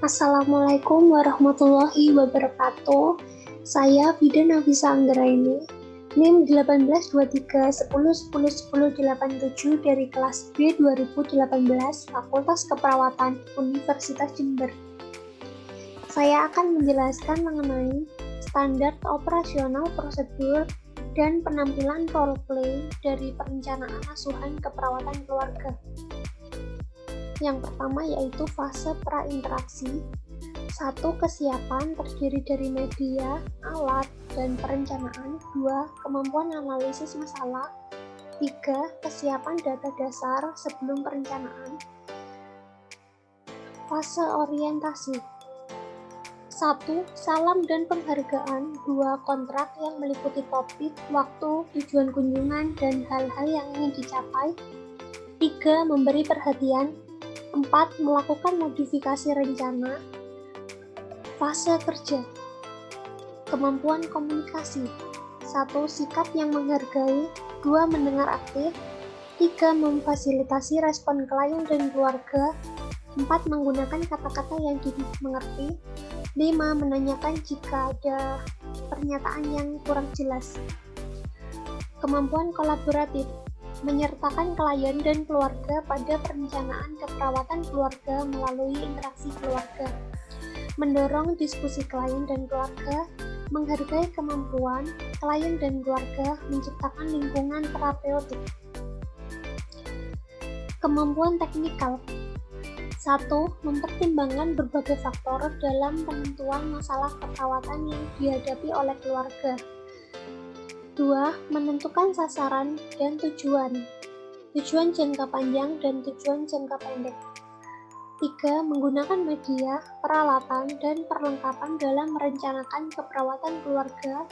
Assalamualaikum warahmatullahi wabarakatuh. Saya Fida Nafisa Anggraini, NIM 182310101087 dari kelas B 2018 Fakultas Keperawatan Universitas Jember. Saya akan menjelaskan mengenai standar operasional prosedur dan penampilan role play dari perencanaan asuhan keperawatan keluarga. Yang pertama yaitu fase prainteraksi. 1. Kesiapan terdiri dari media, alat, dan perencanaan. 2. Kemampuan analisis masalah. 3. Kesiapan data dasar sebelum perencanaan. Fase orientasi. 1. Salam dan penghargaan. 2. Kontrak yang meliputi topik, waktu, tujuan kunjungan, dan hal-hal yang ingin dicapai. 3. Memberi perhatian. 4. Melakukan modifikasi rencana. Fase kerja. Kemampuan komunikasi. 1. Sikap yang menghargai. 2. Mendengar aktif. 3. Memfasilitasi respon klien dan keluarga. 4. Menggunakan kata-kata yang dimengerti. 5. Menanyakan jika ada pernyataan yang kurang jelas. Kemampuan kolaboratif. Menyertakan klien dan keluarga pada perencanaan keperawatan keluarga melalui interaksi keluarga, mendorong diskusi klien dan keluarga, menghargai kemampuan klien dan keluarga, menciptakan lingkungan terapeutik. Kemampuan teknikal. 1. Mempertimbangkan berbagai faktor dalam penentuan masalah keperawatan yang dihadapi oleh keluarga. 2. Menentukan sasaran dan tujuan jangka panjang dan tujuan jangka pendek. 3. Menggunakan media, peralatan, dan perlengkapan dalam merencanakan keperawatan keluarga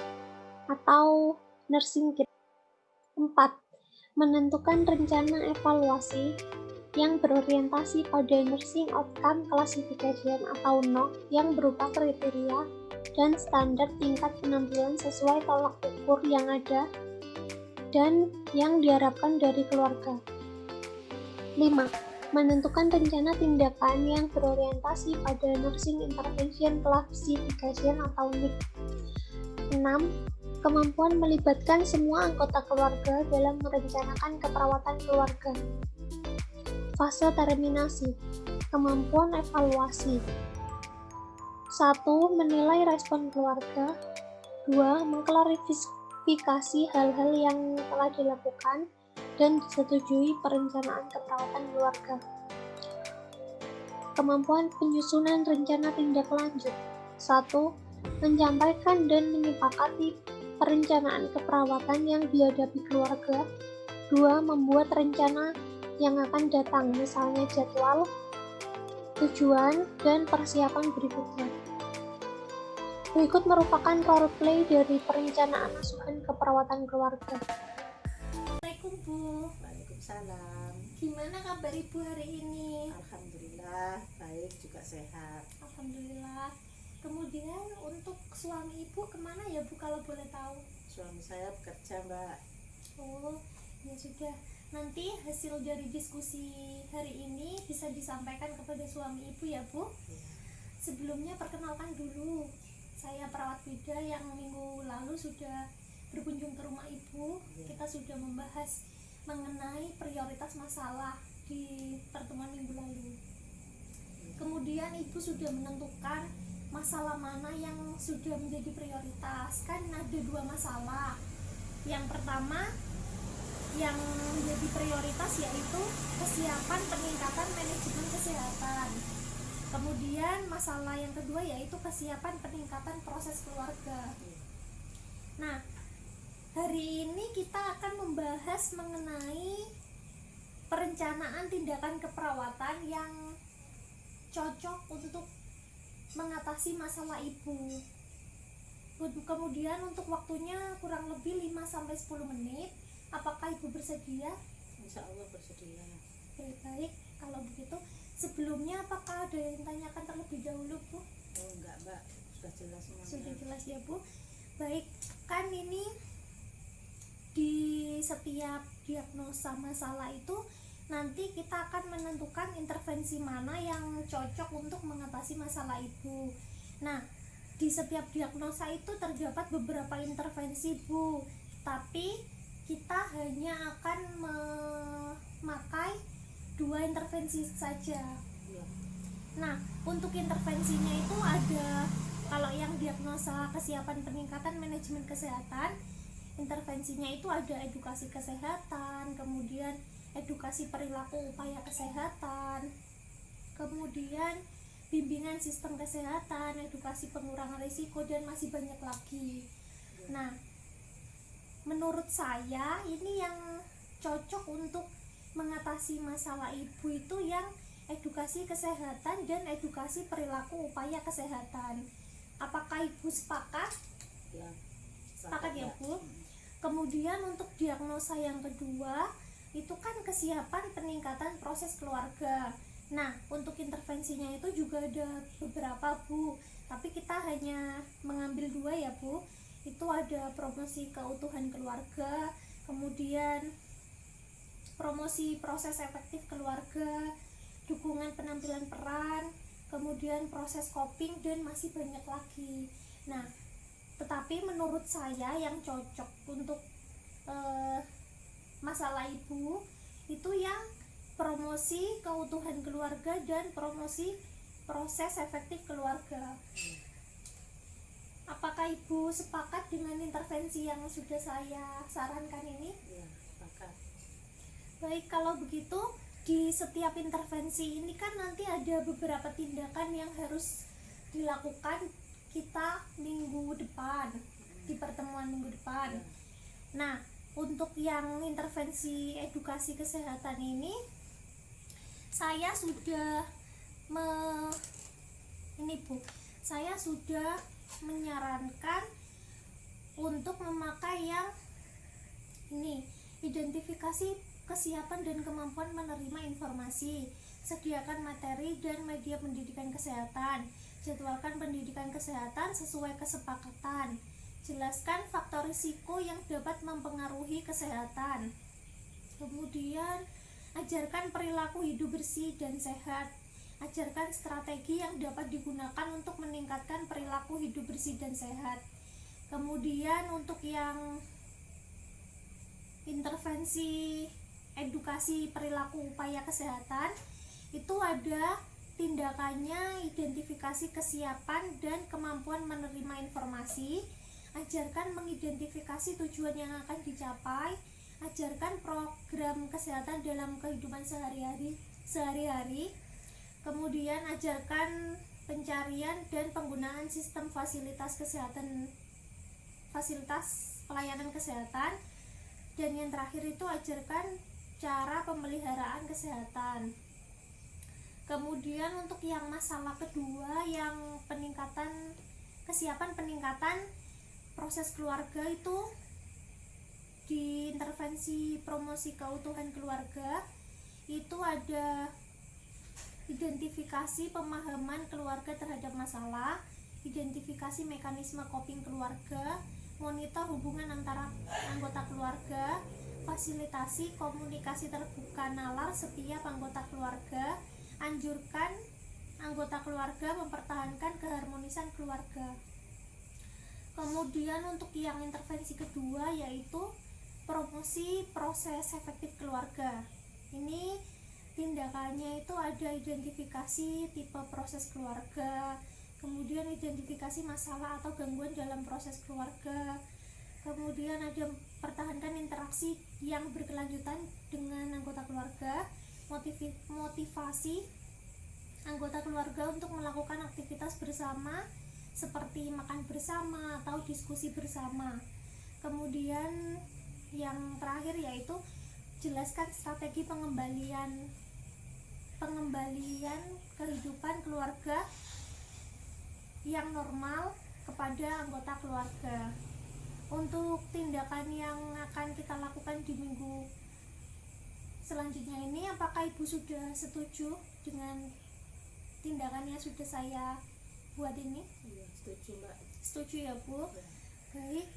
atau nursing kit. 4. Menentukan rencana evaluasi yang berorientasi pada Nursing Outcome Classification atau NOC yang berupa kriteria dan standar tingkat penampilan sesuai tolak ukur yang ada dan yang diharapkan dari keluarga. 5. Menentukan rencana tindakan yang berorientasi pada Nursing Intervention Classification atau NIC. 6. Kemampuan melibatkan semua anggota keluarga dalam merencanakan keperawatan keluarga. Fase terminasi. Kemampuan evaluasi. 1. Menilai respon keluarga. 2. Mengklarifikasi hal-hal yang telah dilakukan dan disetujui perencanaan keperawatan keluarga. Kemampuan penyusunan rencana tindak lanjut. 1. Menyampaikan dan menyepakati perencanaan keperawatan yang dihadapi keluarga. 2. Membuat rencana yang akan datang, misalnya jadwal, tujuan, dan persiapan berikutnya. Berikut merupakan role play dari perencanaan asuhan keperawatan keluarga. Assalamualaikum Bu. Waalaikumsalam. Gimana kabar Ibu hari ini? Alhamdulillah baik, juga sehat. Alhamdulillah. Kemudian untuk suami Ibu kemana ya Bu kalau boleh tahu? Suami saya bekerja Mbak. Oh ya sudah. Nanti hasil dari diskusi hari ini bisa disampaikan kepada suami Ibu ya Bu. Sebelumnya perkenalkan dulu, saya perawat Fida yang minggu lalu sudah berkunjung ke rumah Ibu. Kita sudah membahas mengenai prioritas masalah di pertemuan minggu lalu. Kemudian Ibu sudah menentukan masalah mana yang sudah menjadi prioritas. Kan ada 2 masalah. Yang pertama yang menjadi prioritas yaitu kesiapan peningkatan manajemen kesehatan. Kemudian masalah yang kedua yaitu kesiapan peningkatan proses keluarga. Nah, hari ini kita akan membahas mengenai perencanaan tindakan keperawatan yang cocok untuk mengatasi masalah Ibu. Kemudian untuk waktunya kurang lebih 5-10 menit. Apakah Ibu bersedia? Insya Allah bersedia. Baik, kalau begitu sebelumnya apakah ada yang tanyakan terlebih dahulu Bu? Oh enggak Mbak, sudah jelas semuanya. Sudah jelas ya Bu. Baik, kan ini di setiap diagnosa masalah itu nanti kita akan menentukan intervensi mana yang cocok untuk mengatasi masalah ibu. Nah, di setiap diagnosa itu terdapat beberapa intervensi, Bu, tapi kita hanya akan memakai 2 intervensi saja. Iya. Nah, untuk intervensinya itu ada, kalau yang diagnosa kesiapan peningkatan manajemen kesehatan, intervensinya itu ada edukasi kesehatan, kemudian edukasi perilaku upaya kesehatan, kemudian bimbingan sistem kesehatan, edukasi pengurangan risiko, dan masih banyak lagi. Nah, menurut saya ini yang cocok untuk mengatasi masalah ibu itu yang edukasi kesehatan dan edukasi perilaku upaya kesehatan. Apakah ibu sepakat? Ya. Sepakat ya, Bu? Hmm. Kemudian untuk diagnosa yang kedua itu kan kesiapan peningkatan proses keluarga. Nah, untuk intervensinya itu juga ada beberapa, Bu, tapi kita hanya mengambil 2 ya, Bu. Itu ada promosi keutuhan keluarga, kemudian promosi proses efektif keluarga, dukungan penampilan peran, kemudian proses coping, dan masih banyak lagi. Nah, tetapi menurut saya yang cocok untuk masalah ibu itu yang promosi keutuhan keluarga dan promosi proses efektif keluarga. Apakah ibu sepakat dengan intervensi yang sudah saya sarankan ini? Iya, sepakat. Baik, kalau begitu di setiap intervensi ini kan nanti ada beberapa tindakan yang harus dilakukan kita minggu depan, di pertemuan minggu depan. Nah, untuk yang intervensi edukasi kesehatan ini saya sudah saya sudah menyarankan untuk memakai yang ini, identifikasi kesiapan dan kemampuan menerima informasi, sediakan materi dan media pendidikan kesehatan, jadwalkan pendidikan kesehatan sesuai kesepakatan, jelaskan faktor risiko yang dapat mempengaruhi kesehatan, kemudian ajarkan perilaku hidup bersih dan sehat, ajarkan strategi yang dapat digunakan untuk meningkatkan perilaku hidup bersih dan sehat. Kemudian untuk yang intervensi edukasi perilaku upaya kesehatan itu ada tindakannya identifikasi kesiapan dan kemampuan menerima informasi, ajarkan mengidentifikasi tujuan yang akan dicapai, ajarkan program kesehatan dalam kehidupan sehari-hari, kemudian ajarkan pencarian dan penggunaan sistem fasilitas pelayanan kesehatan, dan yang terakhir itu ajarkan cara pemeliharaan kesehatan. Kemudian untuk yang masalah kedua yang kesiapan peningkatan proses keluarga itu di intervensi promosi keutuhan keluarga itu ada identifikasi pemahaman keluarga terhadap masalah, identifikasi mekanisme coping keluarga, monitor hubungan antara anggota keluarga, fasilitasi komunikasi terbuka nalar setiap anggota keluarga, anjurkan anggota keluarga mempertahankan keharmonisan keluarga. Kemudian untuk yang intervensi kedua yaitu promosi proses efektif keluarga. Ini tindakannya itu ada identifikasi tipe proses keluarga, kemudian identifikasi masalah atau gangguan dalam proses keluarga, kemudian ada pertahankan interaksi yang berkelanjutan dengan anggota keluarga, motivasi anggota keluarga untuk melakukan aktivitas bersama seperti makan bersama atau diskusi bersama. Kemudian yang terakhir yaitu jelaskan strategi pengembalian kehidupan keluarga yang normal kepada anggota keluarga. Untuk tindakan yang akan kita lakukan di minggu selanjutnya ini, apakah ibu sudah setuju dengan tindakan yang sudah saya buat ini? Iya, setuju Mbak. Setuju ya, Bu? Ya. Baik,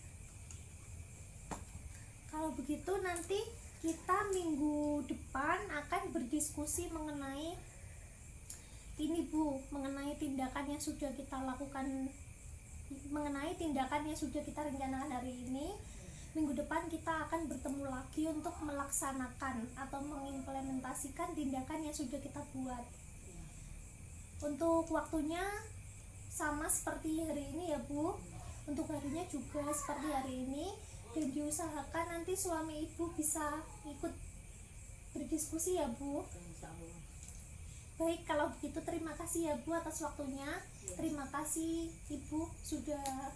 kalau begitu nanti kita minggu depan akan berdiskusi mengenai ini Bu, mengenai tindakan yang sudah kita lakukan, mengenai tindakan yang sudah kita rencanakan hari ini. Minggu depan kita akan bertemu lagi untuk melaksanakan atau mengimplementasikan tindakan yang sudah kita buat. Untuk waktunya sama seperti hari ini ya Bu, untuk harinya juga seperti hari ini, dan diusahakan nanti suami ibu bisa ikut berdiskusi ya Bu. Insya Allah. Baik, kalau begitu terima kasih ya Bu atas waktunya. Terima kasih Ibu sudah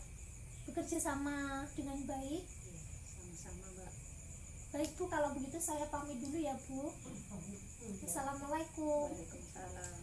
bekerja sama dengan baik. Iya, sama-sama Mbak. Baik Bu, kalau begitu saya pamit dulu ya Bu. Assalamualaikum. Waalaikumsalam.